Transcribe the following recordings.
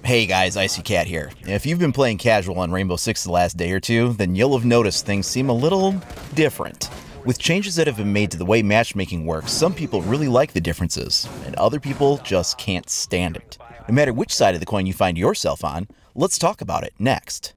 Hey guys, Icy Cat here. If you've been playing casual on Rainbow Six the last day or two, then you'll have noticed things seem a little different. With changes that have been made to the way matchmaking works, some people really like the differences, and other people just can't stand it. No matter which side of the coin you find yourself on, let's talk about it next.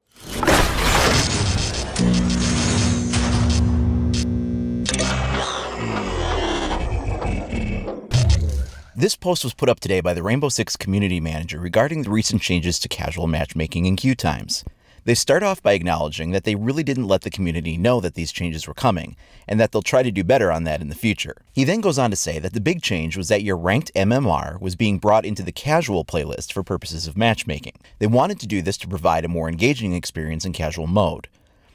This post was put up today by the Rainbow Six community manager regarding the recent changes to casual matchmaking and queue times. They start off by acknowledging that they really didn't let the community know that these changes were coming, and that they'll try to do better on that in the future. He then goes on to say that the big change was that your ranked MMR was being brought into the casual playlist for purposes of matchmaking. They wanted to do this to provide a more engaging experience in casual mode.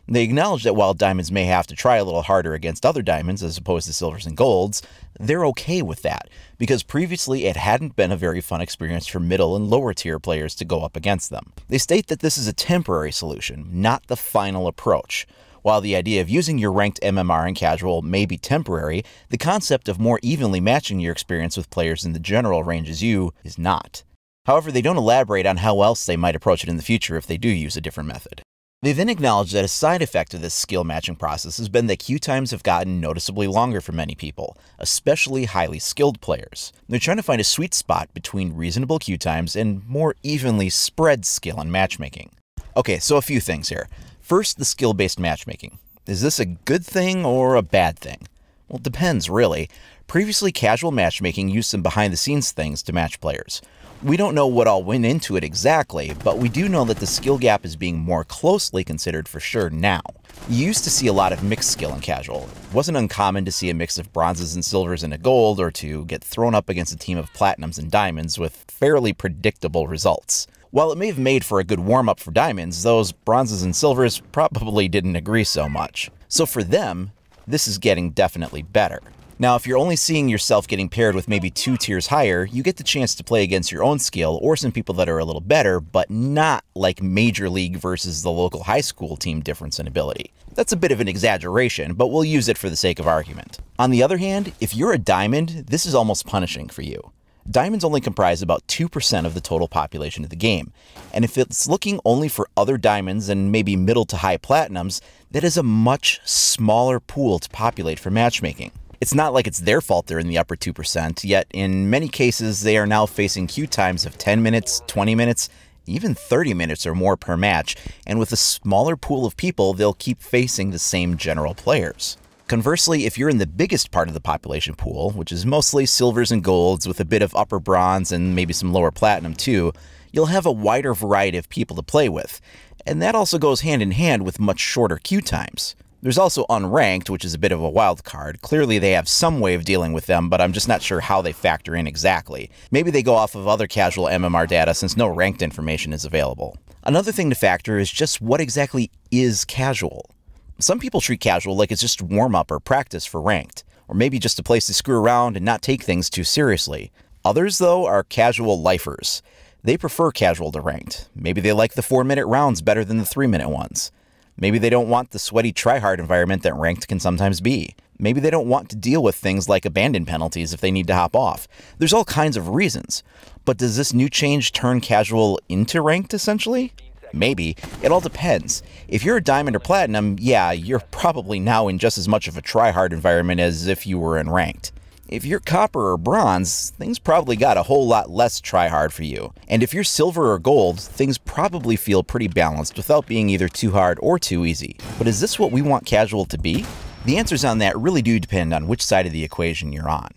They acknowledge that while diamonds may have to try a little harder against other diamonds as opposed to silvers and golds, they're okay with that, because previously it hadn't been a very fun experience for middle and lower tier players to go up against them. They state that this is a temporary solution, not the final approach. While the idea of using your ranked MMR in casual may be temporary, the concept of more evenly matching your experience with players in the general range as you is not. However, they don't elaborate on how else they might approach it in the future if they do use a different method. They then acknowledge that a side effect of this skill matching process has been that queue times have gotten noticeably longer for many people, especially highly skilled players. They're trying to find a sweet spot between reasonable queue times and more evenly spread skill in matchmaking. Okay, so a few things here. First, the skill-based matchmaking. Is this a good thing or a bad thing? Well, it depends, really. Previously, casual matchmaking used some behind-the-scenes things to match players. We don't know what all went into it exactly, but we do know that the skill gap is being more closely considered for sure now. You used to see a lot of mixed skill in casual. It wasn't uncommon to see a mix of bronzes and silvers and a gold, or to get thrown up against a team of platinums and diamonds with fairly predictable results. While it may have made for a good warm-up for diamonds, those bronzes and silvers probably didn't agree so much. So for them, this is getting definitely better. Now, if you're only seeing yourself getting paired with maybe 2 tiers higher, you get the chance to play against your own skill or some people that are a little better, but not like Major League versus the local high school team difference in ability. That's a bit of an exaggeration, but we'll use it for the sake of argument. On the other hand, if you're a diamond, this is almost punishing for you. Diamonds only comprise about 2% of the total population of the game, and if it's looking only for other diamonds and maybe middle to high platinums, that is a much smaller pool to populate for matchmaking. It's not like it's their fault they're in the upper 2%, yet in many cases they are now facing queue times of 10 minutes, 20 minutes, even 30 minutes or more per match, and with a smaller pool of people, they'll keep facing the same general players. Conversely, if you're in the biggest part of the population pool, which is mostly silvers and golds with a bit of upper bronze and maybe some lower platinum too, you'll have a wider variety of people to play with, and that also goes hand in hand with much shorter queue times. There's also unranked, which is a bit of a wild card. Clearly they have some way of dealing with them, but I'm just not sure how they factor in exactly. Maybe they go off of other casual MMR data since no ranked information is available. Another thing to factor is just what exactly is casual. Some people treat casual like it's just warm-up or practice for ranked, or maybe just a place to screw around and not take things too seriously. Others, though, are casual lifers. They prefer casual to ranked. Maybe they like the 4-minute rounds better than the 3-minute ones. Maybe they don't want the sweaty try-hard environment that ranked can sometimes be. Maybe they don't want to deal with things like abandon penalties if they need to hop off. There's all kinds of reasons. But does this new change turn casual into ranked, essentially? Maybe. It all depends. If you're a diamond or platinum, yeah, you're probably now in just as much of a try-hard environment as if you were in ranked. If you're copper or bronze, things probably got a whole lot less try-hard for you. And if you're silver or gold, things probably feel pretty balanced without being either too hard or too easy. But is this what we want casual to be? The answers on that really do depend on which side of the equation you're on.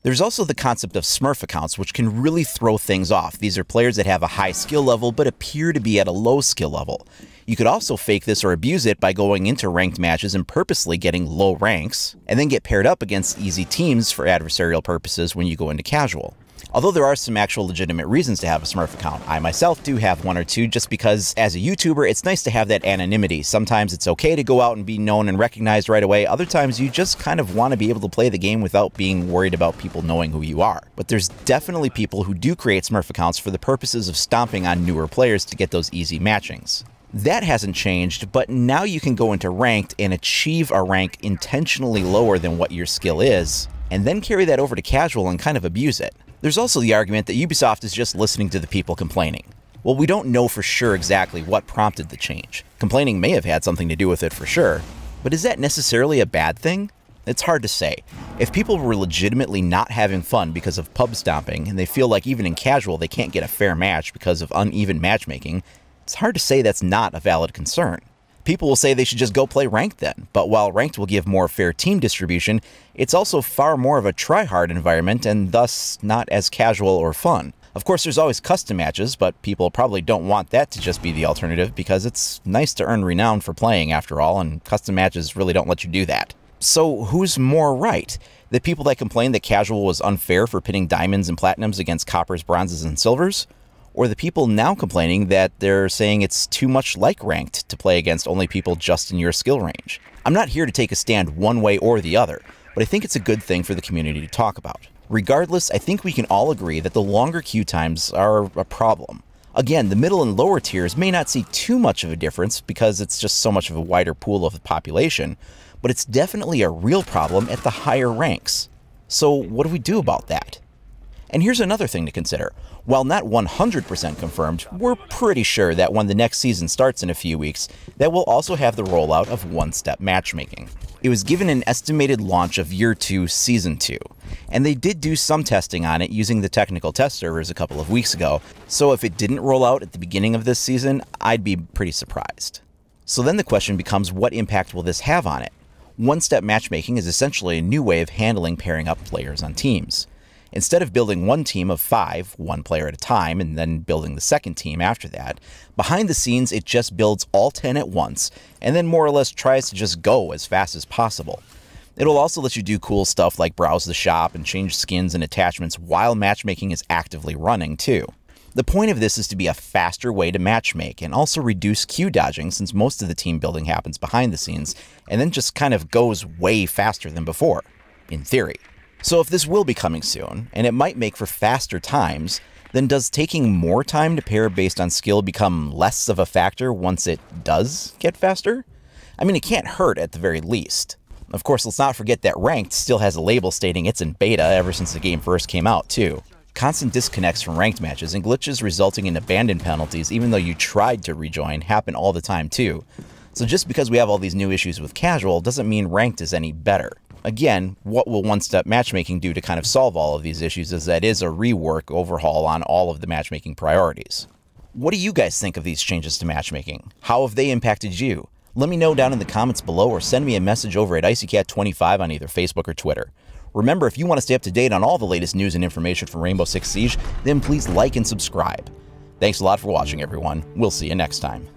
There's also the concept of Smurf accounts, which can really throw things off. These are players that have a high skill level but appear to be at a low skill level. You could also fake this or abuse it by going into ranked matches and purposely getting low ranks, and then get paired up against easy teams for adversarial purposes when you go into casual. Although there are some actual legitimate reasons to have a Smurf account, I myself do have one or two just because, as a YouTuber, it's nice to have that anonymity. Sometimes it's okay to go out and be known and recognized right away, other times you just kind of want to be able to play the game without being worried about people knowing who you are. But there's definitely people who do create Smurf accounts for the purposes of stomping on newer players to get those easy matchings. That hasn't changed, but now you can go into ranked and achieve a rank intentionally lower than what your skill is, and then carry that over to casual and kind of abuse it. There's also the argument that Ubisoft is just listening to the people complaining. Well, we don't know for sure exactly what prompted the change. Complaining may have had something to do with it for sure, but is that necessarily a bad thing? It's hard to say. If people were legitimately not having fun because of pub stomping, and they feel like even in casual they can't get a fair match because of uneven matchmaking, it's hard to say that's not a valid concern. People will say they should just go play ranked then, but while ranked will give more fair team distribution, it's also far more of a try-hard environment and thus not as casual or fun. Of course, there's always custom matches, but people probably don't want that to just be the alternative because it's nice to earn renown for playing after all, and custom matches really don't let you do that. So who's more right? The people that complain that casual was unfair for pitting diamonds and platinums against coppers, bronzes, and silvers? Or the people now complaining that they're saying it's too much like ranked to play against only people just in your skill range? I'm not here to take a stand one way or the other, but I think it's a good thing for the community to talk about. Regardless, I think we can all agree that the longer queue times are a problem. Again, the middle and lower tiers may not see too much of a difference because it's just so much of a wider pool of the population, but it's definitely a real problem at the higher ranks. So what do we do about that? And here's another thing to consider. While not 100% confirmed, we're pretty sure that when the next season starts in a few weeks, that we'll also have the rollout of one-step matchmaking. It was given an estimated launch of Year 2, Season 2, and they did do some testing on it using the technical test servers a couple of weeks ago, so if it didn't roll out at the beginning of this season, I'd be pretty surprised. So then the question becomes, what impact will this have on it? One-step matchmaking is essentially a new way of handling pairing up players on teams. Instead of building one team of 5, one player at a time, and then building the second team after that, behind the scenes it just builds all 10 at once, and then more or less tries to just go as fast as possible. It'll also let you do cool stuff like browse the shop and change skins and attachments while matchmaking is actively running too. The point of this is to be a faster way to matchmake and also reduce queue dodging since most of the team building happens behind the scenes and then just kind of goes way faster than before, in theory. So if this will be coming soon, and it might make for faster times, then does taking more time to pair based on skill become less of a factor once it does get faster? I mean, it can't hurt at the very least. Of course, let's not forget that Ranked still has a label stating it's in beta ever since the game first came out, too. Constant disconnects from ranked matches and glitches resulting in abandon penalties even though you tried to rejoin happen all the time, too. So just because we have all these new issues with casual doesn't mean ranked is any better. Again, what will one-step matchmaking do to kind of solve all of these issues as that is a rework overhaul on all of the matchmaking priorities. What do you guys think of these changes to matchmaking? How have they impacted you? Let me know down in the comments below or send me a message over at IcyCat25 on either Facebook or Twitter. Remember, if you want to stay up to date on all the latest news and information from Rainbow Six Siege, then please like and subscribe. Thanks a lot for watching, everyone. We'll see you next time.